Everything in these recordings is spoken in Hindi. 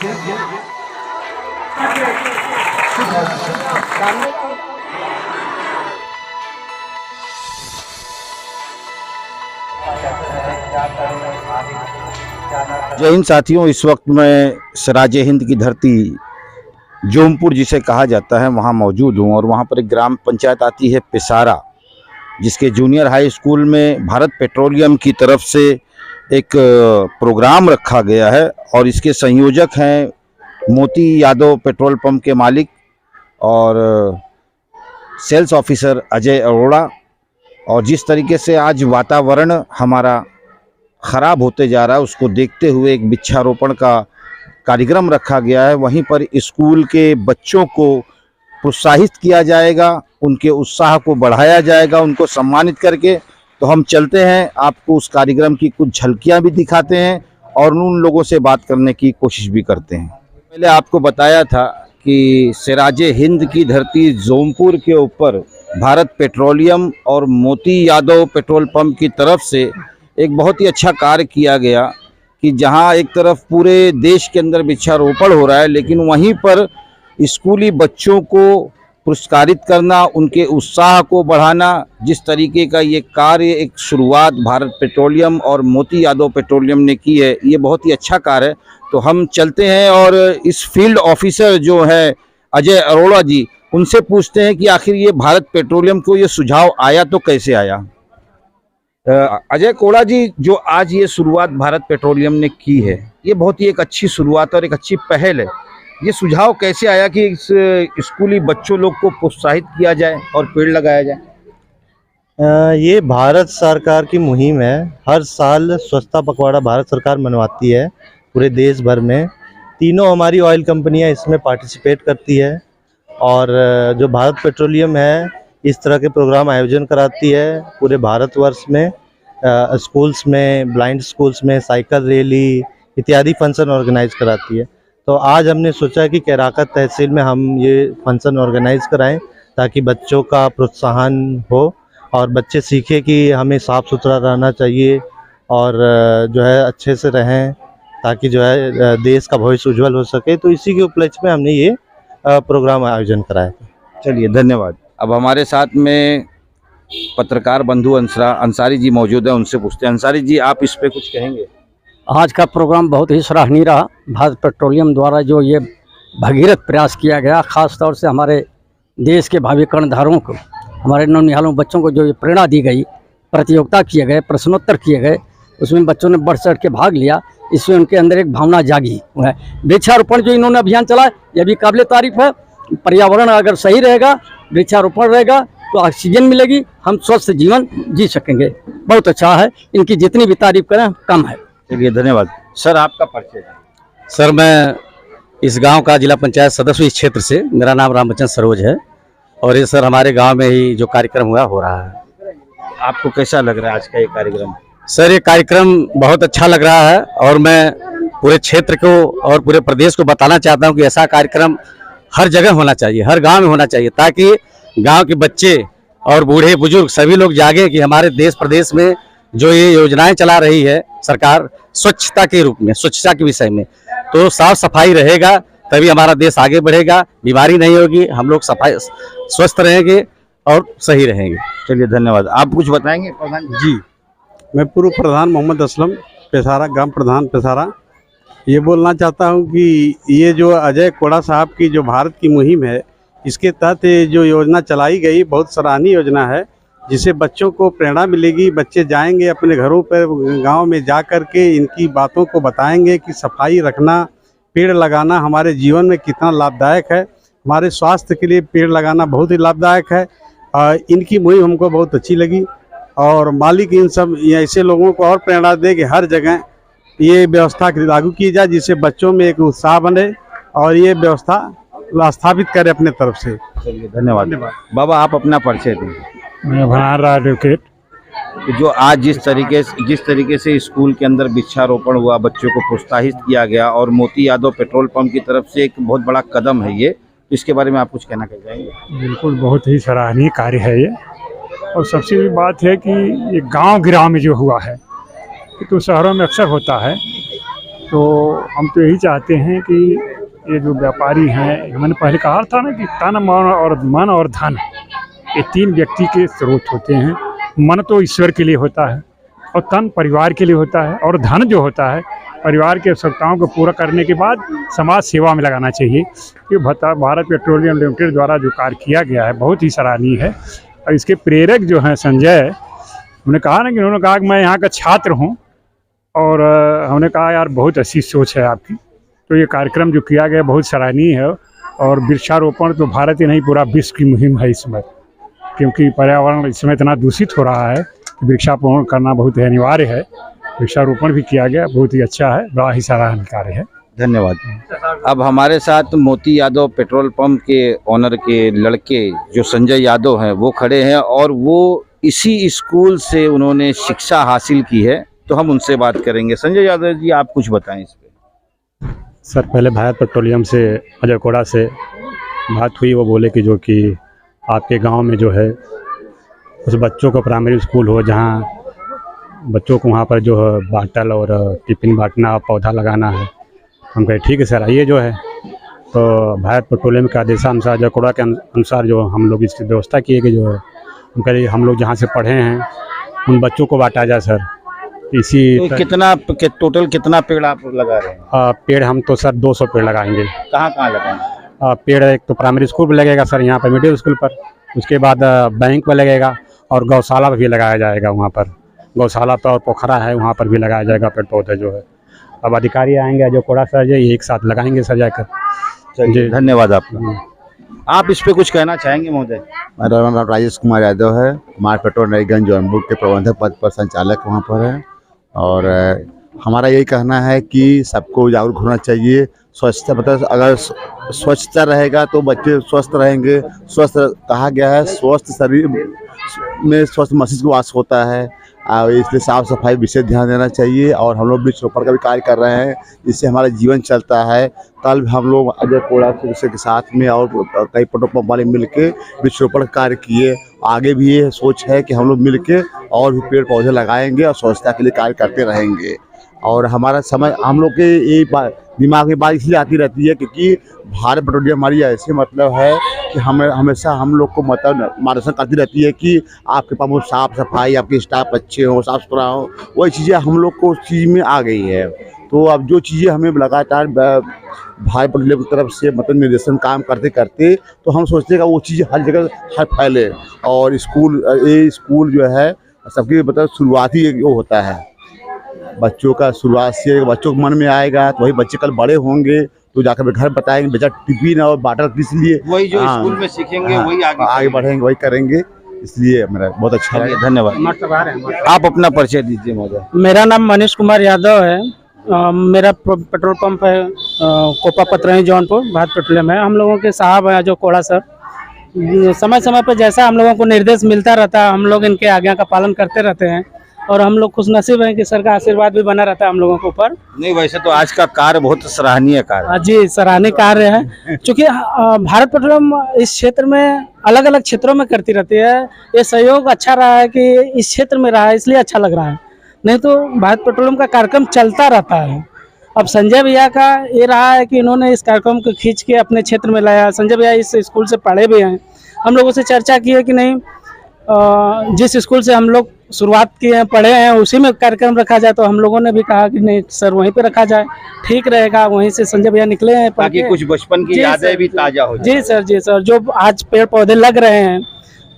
जय हिंद साथियों, इस वक्त मैं सिराजे हिंद की धरती जौनपुर जिसे कहा जाता है वहाँ मौजूद हूँ और वहाँ पर एक ग्राम पंचायत आती है पिसारा, जिसके जूनियर हाई स्कूल में भारत पेट्रोलियम की तरफ से एक प्रोग्राम रखा गया है और इसके संयोजक हैं मोती यादव पेट्रोल पंप के मालिक और सेल्स ऑफिसर अजय अरोड़ा। और जिस तरीके से आज वातावरण हमारा ख़राब होते जा रहा है उसको देखते हुए एक वृक्षारोपण का कार्यक्रम रखा गया है। वहीं पर स्कूल के बच्चों को प्रोत्साहित किया जाएगा, उनके उत्साह को बढ़ाया जाएगा, उनको सम्मानित करके। तो हम चलते हैं, आपको उस कार्यक्रम की कुछ झलकियां भी दिखाते हैं और उन लोगों से बात करने की कोशिश भी करते हैं। पहले आपको बताया था कि सिराजे हिंद की धरती जौनपुर के ऊपर भारत पेट्रोलियम और मोती यादव पेट्रोल पंप की तरफ से एक बहुत ही अच्छा कार्य किया गया कि जहां एक तरफ पूरे देश के अंदर वृक्षारोपण हो रहा है, लेकिन वहीं पर स्कूली बच्चों को पुरस्कारित करना, उनके उत्साह को बढ़ाना, जिस तरीके का ये कार्य एक शुरुआत भारत पेट्रोलियम और मोती यादव पेट्रोलियम ने की है, ये बहुत ही अच्छा कार्य है। तो हम चलते हैं और इस फील्ड ऑफिसर जो है अजय अरोड़ा जी, उनसे पूछते हैं कि आखिर ये भारत पेट्रोलियम को ये सुझाव आया तो कैसे आया। अजय कोड़ा जी, जो आज ये शुरुआत भारत पेट्रोलियम ने की है, ये बहुत ही एक अच्छी शुरुआत और एक अच्छी पहल है। ये सुझाव कैसे आया कि इस स्कूली बच्चों लोग को प्रोत्साहित किया जाए और पेड़ लगाया जाए? ये भारत सरकार की मुहिम है। हर साल स्वच्छता पखवाड़ा भारत सरकार मनवाती है पूरे देश भर में। तीनों हमारी ऑयल कंपनियां इसमें पार्टिसिपेट करती है और जो भारत पेट्रोलियम है इस तरह के प्रोग्राम आयोजन कराती है पूरे भारतवर्ष में। स्कूल्स में, ब्लाइंड स्कूल्स में साइकिल रैली इत्यादि फंक्शन ऑर्गेनाइज कराती है। तो आज हमने सोचा कि कैराकत तहसील में हम ये फंक्शन ऑर्गेनाइज कराएं ताकि बच्चों का प्रोत्साहन हो और बच्चे सीखें कि हमें साफ़ सुथरा रहना चाहिए और जो है अच्छे से रहें ताकि जो है देश का भविष्य उज्जवल हो सके। तो इसी के उपलक्ष्य में हमने ये प्रोग्राम आयोजन कराया था। चलिए, धन्यवाद। अब हमारे साथ में पत्रकार बंधु अंसारी जी मौजूद हैं, उनसे पूछते हैं। अंसारी जी, आप इस पे कुछ कहेंगे? आज का प्रोग्राम बहुत ही सराहनीय रहा। भारत पेट्रोलियम द्वारा जो ये भगीरथ प्रयास किया गया, ख़ास तौर से हमारे देश के भावी कर्णधारों को, हमारे नौनिहालों बच्चों को जो ये प्रेरणा दी गई, प्रतियोगिता किए गए, प्रश्नोत्तर किए गए, उसमें बच्चों ने बढ़ चढ़ के भाग लिया। इससे उनके अंदर एक भावना जागी है। वृक्षारोपण जो इन्होंने अभियान चलाया, यह भी काबिल तारीफ है। पर्यावरण अगर सही रहेगा, वृक्षारोपण रहेगा तो ऑक्सीजन मिलेगी, हम स्वस्थ जीवन जी सकेंगे। बहुत अच्छा है, इनकी जितनी भी तारीफ करें कम है। चलिए, धन्यवाद। सर, आपका परिचय? सर, मैं इस गांव का जिला पंचायत सदस्य इस क्षेत्र से, मेरा नाम रामबच्चन सरोज है और ये सर हमारे गांव में ही जो कार्यक्रम हुआ हो रहा है। आपको कैसा लग रहा है आज का ये कार्यक्रम? सर, ये कार्यक्रम बहुत अच्छा लग रहा है और मैं पूरे क्षेत्र को और पूरे प्रदेश को बताना चाहता हूँ कि ऐसा कार्यक्रम हर जगह होना चाहिए, हर गाँव में होना चाहिए, ताकि गांव के बच्चे और बूढ़े बुजुर्ग सभी लोग जागे कि हमारे देश प्रदेश में जो ये योजनाएं चला रही है सरकार स्वच्छता के रूप में, स्वच्छता के विषय में, तो साफ सफाई रहेगा तभी हमारा देश आगे बढ़ेगा, बीमारी नहीं होगी, हम लोग सफाई स्वस्थ रहेंगे और सही रहेंगे। चलिए, धन्यवाद। आप कुछ बताएंगे प्रधान जी? मैं पूर्व प्रधान मोहम्मद असलम, पेसारा ग्राम प्रधान पेसारा, ये बोलना चाहता हूँ कि ये जो अजय कोड़ा साहब की जो भारत की मुहिम है, इसके तहत जो योजना चलाई गई बहुत सराहनीय योजना है, जिससे बच्चों को प्रेरणा मिलेगी। बच्चे जाएंगे अपने घरों पर, गांव में जा कर के इनकी बातों को बताएंगे कि सफाई रखना, पेड़ लगाना हमारे जीवन में कितना लाभदायक है। हमारे स्वास्थ्य के लिए पेड़ लगाना बहुत ही लाभदायक है। इनकी मुहिम हमको बहुत अच्छी लगी और मालिक इन सब ऐसे लोगों को और प्रेरणा दे कि हर जगह ये व्यवस्था लागू की जाए, जिससे बच्चों में एक उत्साह बने और ये व्यवस्था स्थापित करे अपने तरफ से। चलिए, धन्यवाद। बाबा, आप अपना परिचय दें। मैं भनारा एडवोकेट। जो आज जिस तरीके से स्कूल के अंदर वृक्षारोपण हुआ, बच्चों को प्रोत्साहित किया गया और मोती यादव पेट्रोल पंप की तरफ से एक बहुत बड़ा कदम है ये, इसके बारे में आप कुछ कहना चाहेंगे? बिल्कुल, बहुत ही सराहनीय कार्य है ये। और सबसे बड़ी बात है कि ये गांव गिराव में जो हुआ है, तो शहरों में अक्सर होता है, तो हम तो यही चाहते हैं कि ये जो व्यापारी हैं, मैंने पहले कहा था ना कि तन मन और धन, ये तीन व्यक्ति के स्रोत होते हैं। मन तो ईश्वर के लिए होता है और तन परिवार के लिए होता है, और धन जो होता है परिवार की आवश्यकताओं को पूरा करने के बाद समाज सेवा में लगाना चाहिए। ये भारत पेट्रोलियम लिमिटेड द्वारा जो कार्य किया गया है बहुत ही सराहनीय है। और इसके प्रेरक जो हैं संजय, उन्होंने कहा ना कि उन्होंने कहा कि मैं यहाँ का छात्र हूँ, और हमने कहा यार बहुत अच्छी सोच है आपकी। तो ये कार्यक्रम जो किया गया बहुत सराहनीय है। और वृक्षारोपण तो भारत ही नहीं पूरा विश्व की मुहिम है इस समय, क्योंकि पर्यावरण इस समय इतना दूषित हो रहा है कि वृक्षारोपण करना बहुत ही अनिवार्य है। वृक्षारोपण भी किया गया, बहुत ही अच्छा है, बड़ा ही सराहनीय कार्य है। धन्यवाद। अब हमारे साथ मोती यादव पेट्रोल पंप के ऑनर के लड़के जो संजय यादव हैं वो खड़े हैं, और वो इसी स्कूल से उन्होंने शिक्षा हासिल की है, तो हम उनसे बात करेंगे। संजय यादव जी, आप कुछ बताएं इस पे। सर, पहले भारत पेट्रोलियम से अजय कोड़ा से बात हुई, वो बोले कि जो कि आपके गांव में जो है उस बच्चों को प्राइमरी स्कूल हो जहां बच्चों को वहां पर जो है बाटल और टिफिन बांटना, पौधा लगाना है। हम कहे ठीक है सर, आइए जो है। तो भारत पेट्रोलियम के आदेशानुसार अजय कोड़ा के अनुसार जो हम लोग इसकी व्यवस्था किए कि जो है हम कहे हम लोग जहाँ से पढ़े हैं उन बच्चों को बांटा जाए सर। इसी तो टोटल कितना पेड़ आप लगा रहे हैं? पेड़ हम तो सर 200 पेड़ लगाएंगे। कहाँ कहाँ लगाएंगे? पेड़ एक तो प्राइमरी स्कूल पर लगेगा सर, यहाँ पर मिडिल स्कूल पर, उसके बाद बैंक पर लगेगा, और गौशाला पर भी लगाया जाएगा। वहाँ पर गौशाला पर और पोखरा है, वहाँ पर भी लगाया जाएगा पेड़ पौधे जो है। अब अधिकारी आएंगे जो कोड़ा सर जी एक साथ लगाएंगे सर जाकर। जी, धन्यवाद आपका। आप इस पे कुछ कहना चाहेंगे महोदय? मेरा नाम राजेश कुमार यादव है। हमारे पेट्रोल नईगंज जौनपुर के प्रबंधक पद पर संचालक वहाँ पर है। और हमारा यही कहना है कि सबको जागरूक होना चाहिए। स्वच्छता, मतलब अगर स्वच्छता रहेगा तो बच्चे स्वस्थ रहेंगे। स्वस्थ कहा गया है, स्वस्थ शरीर में स्वस्थ मस्तिष्क वास होता है, इसलिए साफ सफाई विशेष ध्यान देना चाहिए। और हम लोग वृक्षारोपण का भी कार्य कर रहे हैं, इससे हमारा जीवन चलता है। कल हम लोग अजय कोड़ा के साथ में और कई पेट्रोल पंप वाले मिल के वृक्षारोपण कार्य किए। आगे भी ये सोच है कि हम लोग मिल के और भी पेड़ पौधे लगाएंगे और स्वच्छता के लिए कार्य करते रहेंगे। और हमारा समय, हम लोग के ये दिमाग में बात इसलिए आती रहती है क्योंकि भारत पेट्रोलियम हमारी ऐसे मतलब है कि हमें हमेशा हम लोग को मतलब मार्गदर्शन करती रहती है कि आपके पास वो साफ़ सफाई, आपके स्टाफ अच्छे हो, साफ़ सुथरा हो। वही चीज़ें हम लोग को उस चीज़ में आ गई है। तो अब जो चीज़ें हमें लगातार भारत पेट्रोलियम की तरफ से मतलब निर्देशन काम करते करते, तो हम सोचते हैं कि वो चीज़ हर जगह फैले। और ये स्कूल जो है सबकी मतलब शुरुआती वो होता है बच्चों का। शुरुआत से बच्चों के मन में आएगा तो वही बच्चे कल बड़े होंगे तो जाकर घर बताएंगे बेटा टिफिन और बाटल किस लिए। वही जो स्कूल में सीखेंगे वही आगे बढ़ेंगे, वही करेंगे। इसलिए मेरा बहुत अच्छा लगा। धन्यवाद। आप अपना परिचय दीजिए महोदय। मेरा नाम मनीष कुमार यादव है। मेरा पेट्रोल पंप है कोपा पतरही जौनपुर, भारत पेट्रोलियम है। हम लोगों के साहब हैं जो कोड़ा सर, समय समय पर जैसा हम लोगों को निर्देश मिलता रहता है हम लोग इनके आज्ञा का पालन करते रहते हैं। और हम लोग खुशनसीब हैं कि सर का आशीर्वाद भी बना रहता है हम लोगों के ऊपर। नहीं, वैसे तो आज का कार्य बहुत सराहनीय कार्य है। जी, सराहनीय कार्य है, क्योंकि भारत पेट्रोलियम इस क्षेत्र में अलग अलग क्षेत्रों में करती रहती है। ये सहयोग अच्छा रहा है कि इस क्षेत्र में रहा है, इसलिए अच्छा लग रहा है। नहीं तो भारत पेट्रोलियम का कार्यक्रम चलता रहता है। अब संजय भैया का ये रहा है कि इन्होंने इस कार्यक्रम को खींच के अपने क्षेत्र में लाया। संजय भैया इस स्कूल से पढ़े भी हैं। हम लोगों से चर्चा की है कि नहीं, जिस स्कूल से हम लोग शुरुआत किए हैं, पढ़े हैं, उसी में कार्यक्रम रखा जाए। तो हम लोगों ने भी कहा कि नहीं सर, वहीं पे रखा जाए, ठीक रहेगा। वहीं से संजय भैया निकले हैं ताकि कुछ बचपन की यादें भी ताजा हो जाए। जी सर, जो आज पेड़ पौधे लग रहे हैं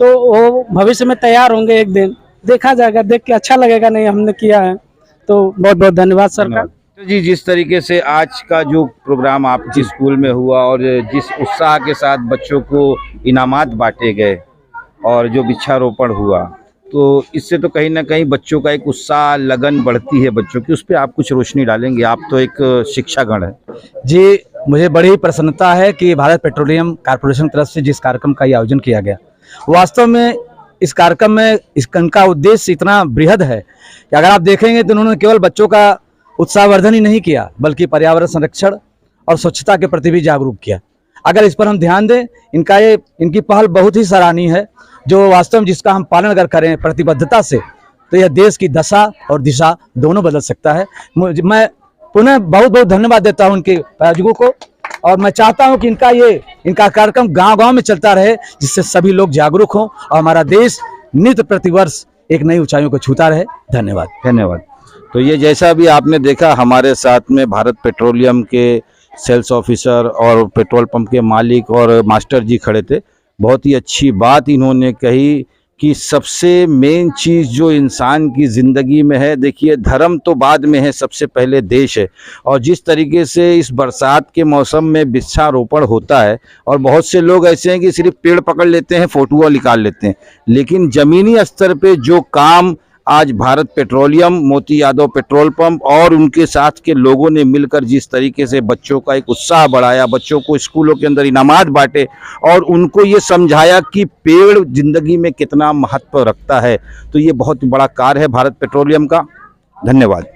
तो वो भविष्य में तैयार होंगे एक दिन, देखा जाएगा, देख के अच्छा लगेगा। नहीं, हमने किया है। तो बहुत बहुत धन्यवाद सर का। तो जी, जिस तरीके से आज का जो प्रोग्राम आपके स्कूल में हुआ और जिस उत्साह के साथ बच्चों को इनामात बांटे गए और जो वृक्षारोपण हुआ, तो इससे तो कहीं ना कहीं बच्चों का एक उत्साह, लगन बढ़ती है बच्चों की। उस पर आप कुछ रोशनी डालेंगे? आप तो एक शिक्षागण है। जी, मुझे बड़ी प्रसन्नता है कि भारत पेट्रोलियम कॉर्पोरेशन की तरफ से जिस कार्यक्रम का ये आयोजन किया गया, वास्तव में इस कार्यक्रम में इनका उद्देश्य इतना बृहद है कि अगर आप देखेंगे तो उन्होंने केवल बच्चों का उत्साहवर्धन ही नहीं किया, बल्कि पर्यावरण संरक्षण और स्वच्छता के प्रति भी जागरूक किया। अगर इस पर हम ध्यान दें, इनकी पहल बहुत ही सराहनीय है, जो वास्तव में जिसका हम पालन अगर करें प्रतिबद्धता से, तो यह देश की दशा और दिशा दोनों बदल सकता है। मैं पुनः बहुत बहुत धन्यवाद देता हूं उनके प्रायोजकों को, और मैं चाहता हूं कि इनका कार्यक्रम गांव-गांव में चलता रहे, जिससे सभी लोग जागरूक हों और हमारा देश नित्य प्रतिवर्ष एक नई ऊंचाइयों को छूता रहे। धन्यवाद। धन्यवाद। तो ये जैसा भी आपने देखा, हमारे साथ में भारत पेट्रोलियम के सेल्स ऑफिसर और पेट्रोल पंप के मालिक और मास्टर जी खड़े थे। बहुत ही अच्छी बात इन्होंने कही कि सबसे मेन चीज़ जो इंसान की ज़िंदगी में है, देखिए धर्म तो बाद में है, सबसे पहले देश है। और जिस तरीके से इस बरसात के मौसम में वृक्षारोपण होता है, और बहुत से लोग ऐसे हैं कि सिर्फ पेड़ पकड़ लेते हैं, फोटो निकाल लेते हैं, लेकिन ज़मीनी स्तर पे जो काम आज भारत पेट्रोलियम, मोती यादव पेट्रोल पंप और उनके साथ के लोगों ने मिलकर जिस तरीके से बच्चों का एक उत्साह बढ़ाया, बच्चों को स्कूलों के अंदर इनामात बांटे और उनको ये समझाया कि पेड़ जिंदगी में कितना महत्व रखता है, तो ये बहुत बड़ा कार्य है भारत पेट्रोलियम का। धन्यवाद।